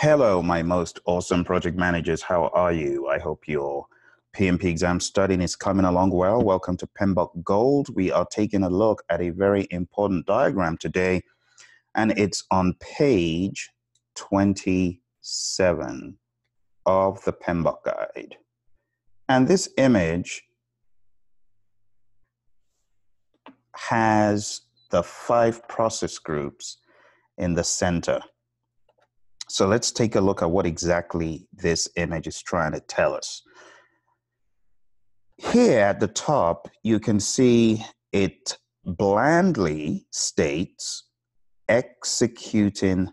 Hello, my most awesome project managers. How are you? I hope your PMP exam studying is coming along well. Welcome to PMBOK Gold. We are taking a look at a very important diagram today, and it's on page 27 of the PMBOK guide. And this image has the 5 process groups in the center. So let's take a look at what exactly this image is trying to tell us. Here at the top, you can see it blandly states executing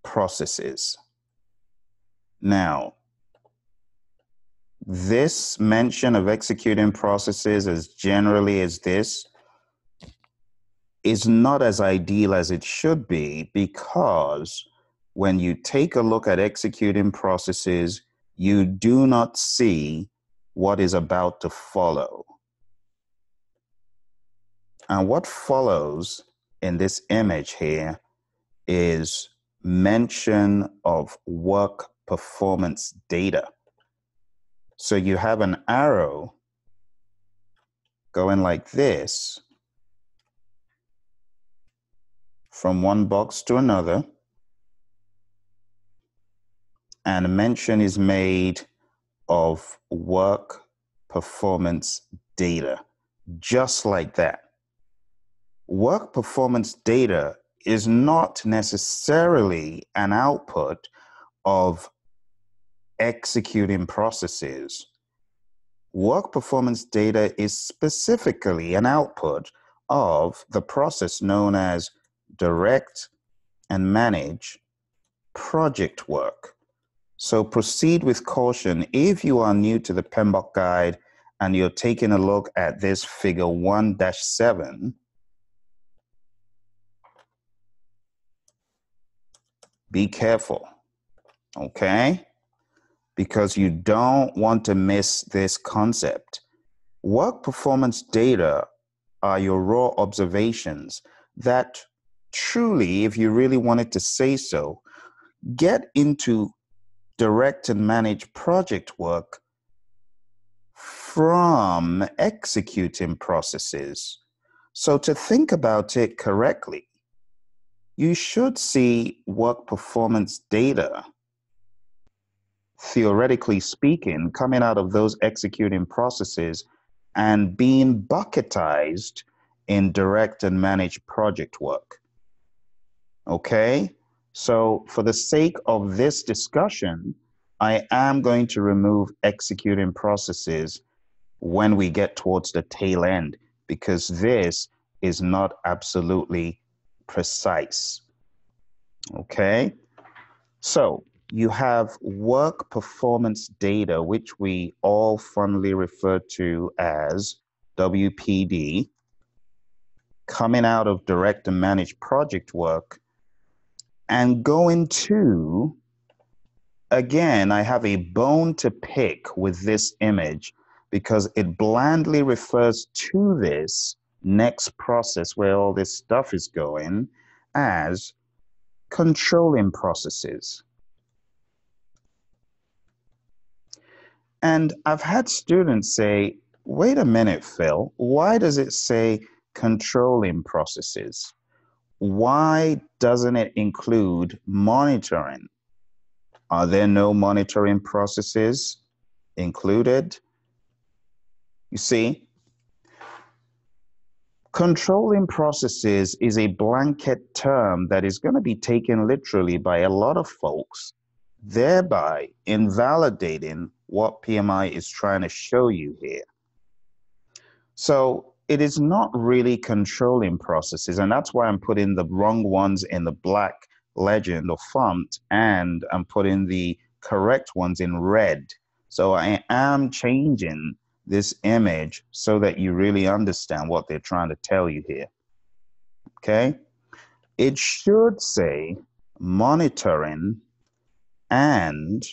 processes. Now, this mention of executing processes as generally as this is not as ideal as it should be, because when you take a look at executing processes, you do not see what is about to follow. And what follows in this image here is mention of work performance data. So you have an arrow going like this from one box to another, and a mention is made of work performance data, just like that. Work performance data is not necessarily an output of executing processes. Work performance data is specifically an output of the process known as direct and manage project work. So proceed with caution. If you are new to the PMBOK guide and you're taking a look at this figure 1-7, be careful, okay? Because you don't want to miss this concept. Work performance data are your raw observations that truly, if you really wanted to say so, get into direct and manage project work from executing processes. So to think about it correctly, you should see work performance data, theoretically speaking, coming out of those executing processes and being bucketized in direct and managed project work. Okay? So for the sake of this discussion, I am going to remove executing processes when we get towards the tail end, because this is not absolutely precise. Okay? So you have work performance data, which we all fondly refer to as WPD, coming out of direct and managed project work, and going to, again, I have a bone to pick with this image because it blandly refers to this next process where all this stuff is going as controlling processes. And I've had students say, wait a minute, Phil, why does it say controlling processes? Why doesn't it include monitoring? Are there no monitoring processes included? You see, controlling processes is a blanket term that is going to be taken literally by a lot of folks, thereby invalidating what PMI is trying to show you here. So it is not really controlling processes, and that's why I'm putting the wrong ones in the black legend or font, and I'm putting the correct ones in red. So I am changing this image so that you really understand what they're trying to tell you here. Okay? It should say monitoring and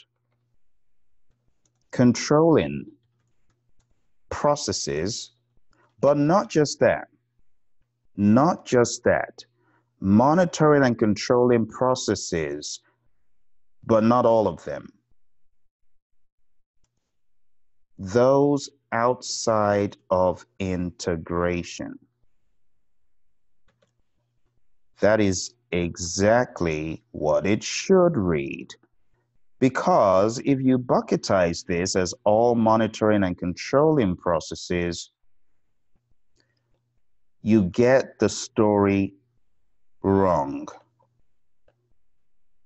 controlling processes, but not just that. Not just that. Monitoring and controlling processes but not all of them. Those outside of integration. That is exactly what it should read. Because if you bucketize this as all monitoring and controlling processes, you get the story wrong.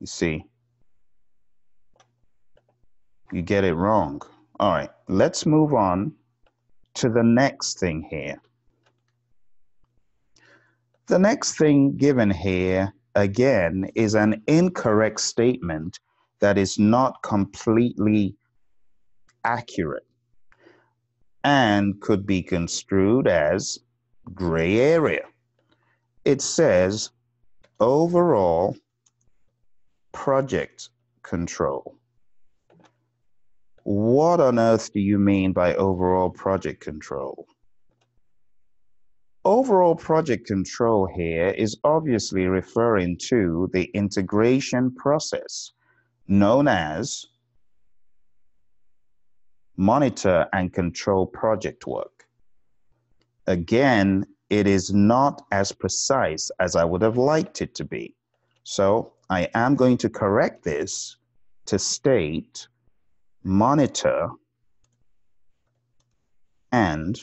You see, you get it wrong. All right, let's move on to the next thing here. The next thing given here, again, is an incorrect statement that is not completely accurate and could be construed as gray area. It says overall project control. What on earth do you mean by overall project control? Overall project control here is obviously referring to the integration process known as monitor and control project work. Again, it is not as precise as I would have liked it to be. So I am going to correct this to state monitor and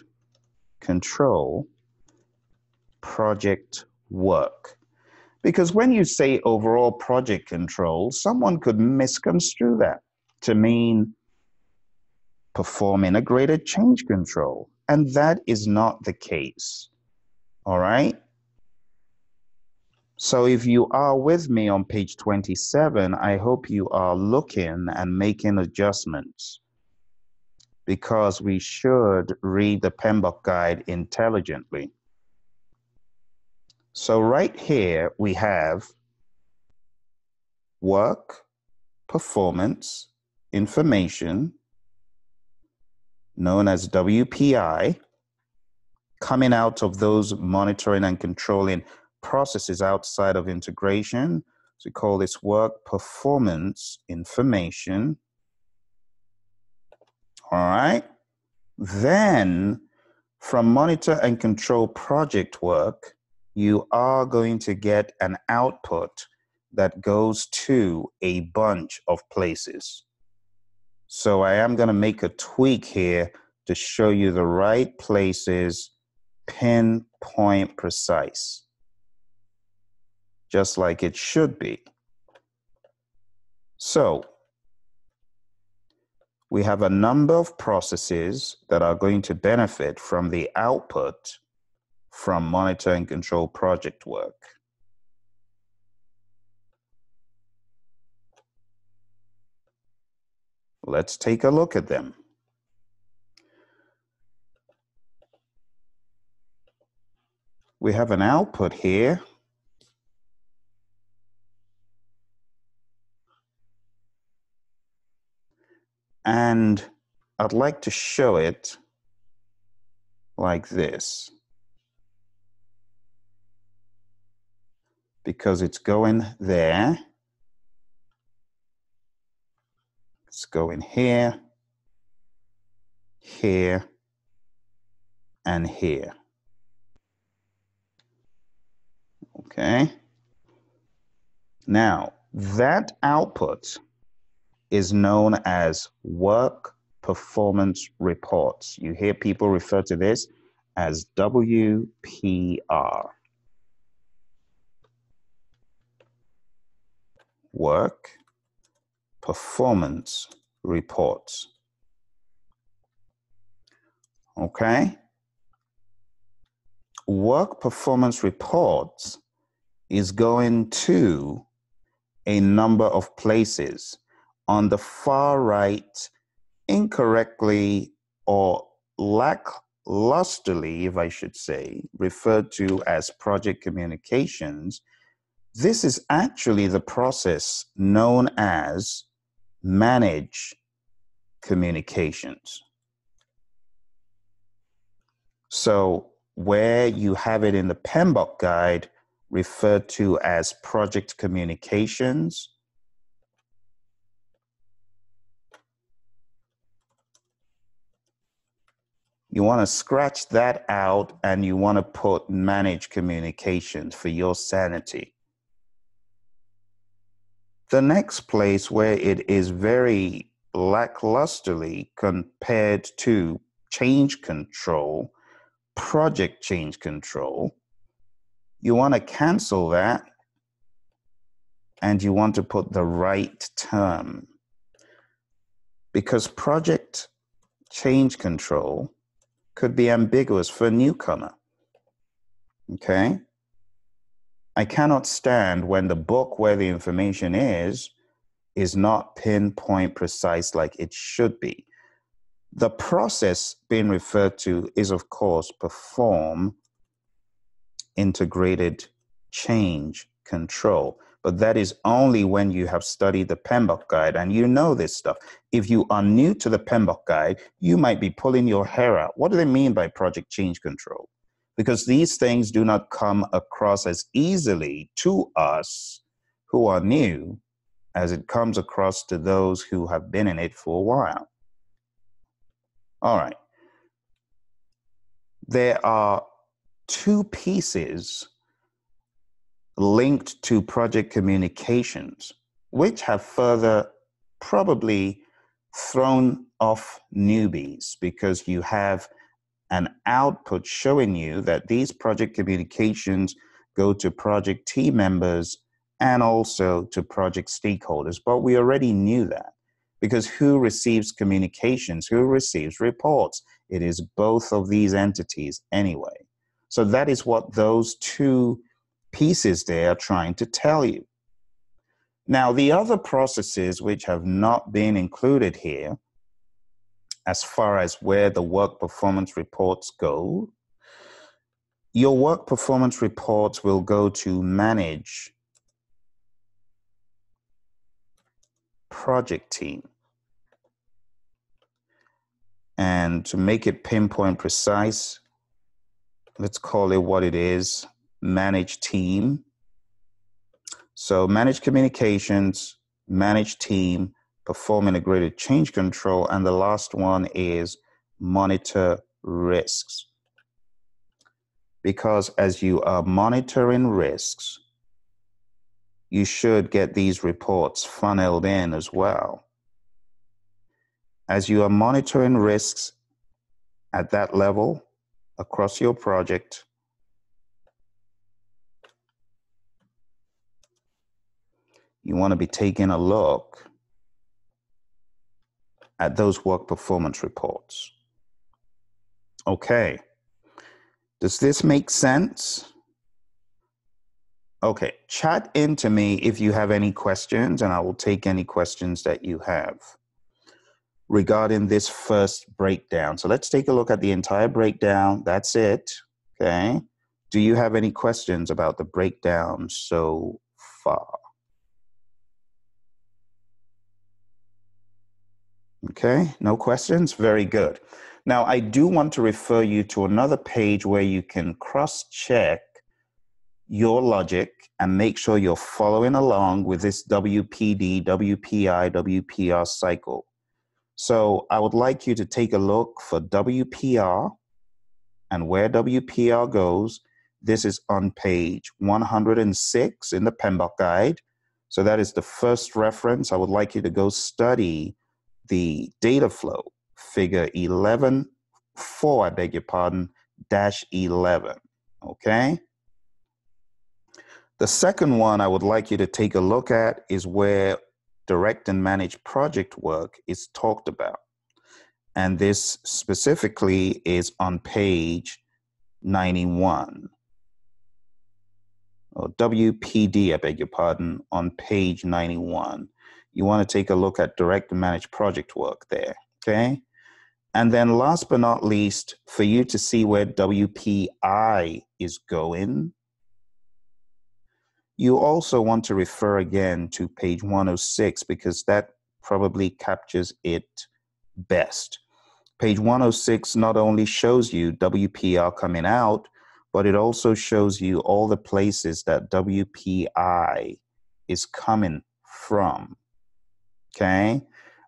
control project work. Because when you say overall project control, someone could misconstrue that to mean perform integrated change control. And that is not the case. All right? So if you are with me on page 27, I hope you are looking and making adjustments, because we should read the PMBOK guide intelligently. So right here we have work, performance, information, known as WPI, coming out of those monitoring and controlling processes outside of integration. So we call this work, performance, information. All right. Then from monitor and control project work, you are going to get an output that goes to a bunch of places. So I am going to make a tweak here to show you the right places, pinpoint precise, just like it should be. So we have a number of processes that are going to benefit from the output from monitor and control project work. Let's take a look at them. We have an output here. And I'd like to show it like this, because it's going there. It's going here, here, and here. Okay. Now, that output is known as work performance reports. You hear people refer to this as WPR. Work performance reports. Okay? Work performance reports is going to a number of places. On the far right, incorrectly or lacklusterly, if I should say, referred to as project communications, this is actually the process known as manage communications. So where you have it in the PMBOK guide referred to as project communications, You want to scratch that out and you want to put manage communications for your sanity. The next place where it is very lacklusterly compared to change control, project change control, you want to cancel that and you want to put the right term, because project change control could be ambiguous for a newcomer. Okay? I cannot stand when the book where the information is not pinpoint precise like it should be. The process being referred to is, of course, perform integrated change control. But that is only when you have studied the PMBOK guide and you know this stuff. If you are new to the PMBOK guide, you might be pulling your hair out. What do they mean by project change control? Because these things do not come across as easily to us who are new as it comes across to those who have been in it for a while. All right. There are two pieces linked to project communications, which have further probably thrown off newbies, because you have an output showing you that these project communications go to project team members and also to project stakeholders. But we already knew that, because who receives communications, who receives reports? It is both of these entities anyway. So that is what those two pieces there are trying to tell you. Now, the other processes which have not been included here, as far as where the work performance reports go, your work performance reports will go to manage project team. And to make it pinpoint precise, let's call it what it is, manage team. So manage communications, manage team, perform integrated change control, and the last one is monitor risks. Because as you are monitoring risks, you should get these reports funneled in as well. As you are monitoring risks at that level across your project, you want to be taking a look at those work performance reports. Okay. Does this make sense? Okay, chat into me if you have any questions, and I will take any questions that you have regarding this first breakdown. So let's take a look at the entire breakdown. That's it. Okay. Do you have any questions about the breakdown so far? Okay, no questions? Very good. Now, I do want to refer you to another page where you can cross-check your logic and make sure you're following along with this WPD, WPI, WPR cycle. So I would like you to take a look for WPR and where WPR goes. This is on page 106 in the PMBOK guide. So that is the first reference. I would like you to go study the data flow, figure 11.4, I beg your pardon, dash 11, okay? The second one I would like you to take a look at is where direct and manage project work is talked about. And this specifically is on page 91, or WPD, I beg your pardon, on page 91. You want to take a look at direct and manage project work there, okay? And then last but not least, for you to see where WPI is going, you also want to refer again to page 106, because that probably captures it best. Page 106 not only shows you WPR coming out, but it also shows you all the places that WPI is coming from, okay?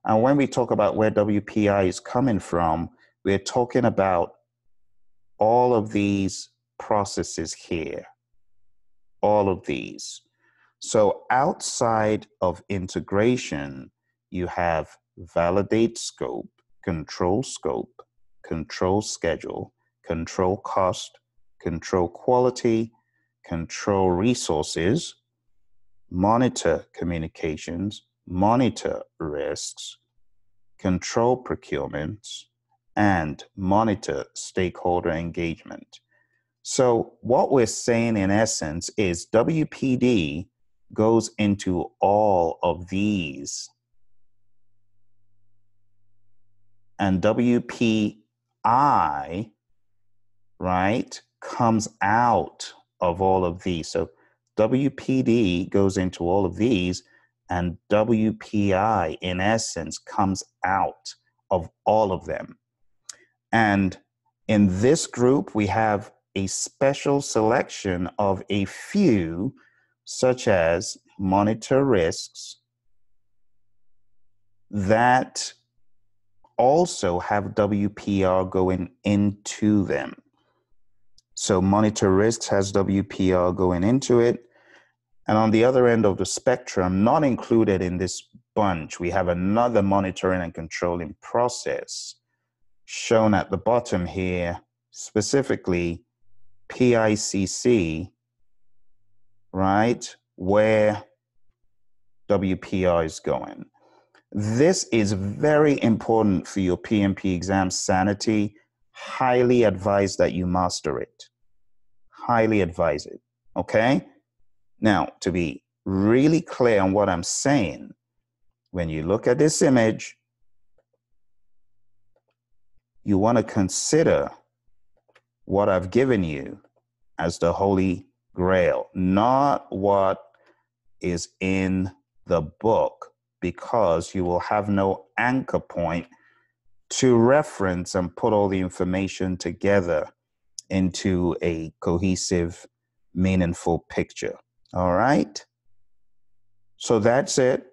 And when we talk about where WPI is coming from, We're talking about all of these processes here, all of these. So outside of integration, you have validate scope, control schedule, control cost, control quality, control resources, monitor communications, monitor risks, control procurements, and monitor stakeholder engagement. So what we're saying in essence is WPD goes into all of these, and WPI, right, comes out of all of these. So WPD goes into all of these, and WPI, in essence, comes out of all of them. And in this group, we have a special selection of a few, such as monitor risks, that also have WPR going into them. So monitor risks has WPR going into it. And on the other end of the spectrum, not included in this bunch, we have another monitoring and controlling process shown at the bottom here, specifically PICC, right, where WPR is going. This is very important for your PMP exam sanity. Highly advise that you master it. Highly advise it, okay? Now, to be really clear on what I'm saying, when you look at this image, you want to consider what I've given you as the Holy Grail, not what is in the book, because you will have no anchor point to reference and put all the information together into a cohesive, meaningful picture. All right? So that's it.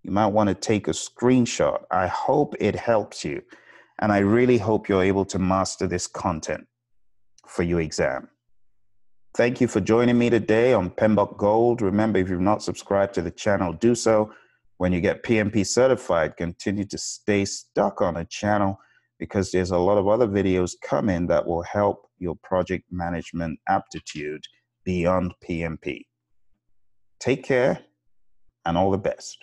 You might want to take a screenshot. I hope it helps you. And I really hope you're able to master this content for your exam. Thank you for joining me today on PMBOK Gold. Remember, if you've not subscribed to the channel, do so. When you get PMP certified, continue to stay stuck on the channel, because there's a lot of other videos coming that will help your project management aptitude beyond PMP. Take care and all the best.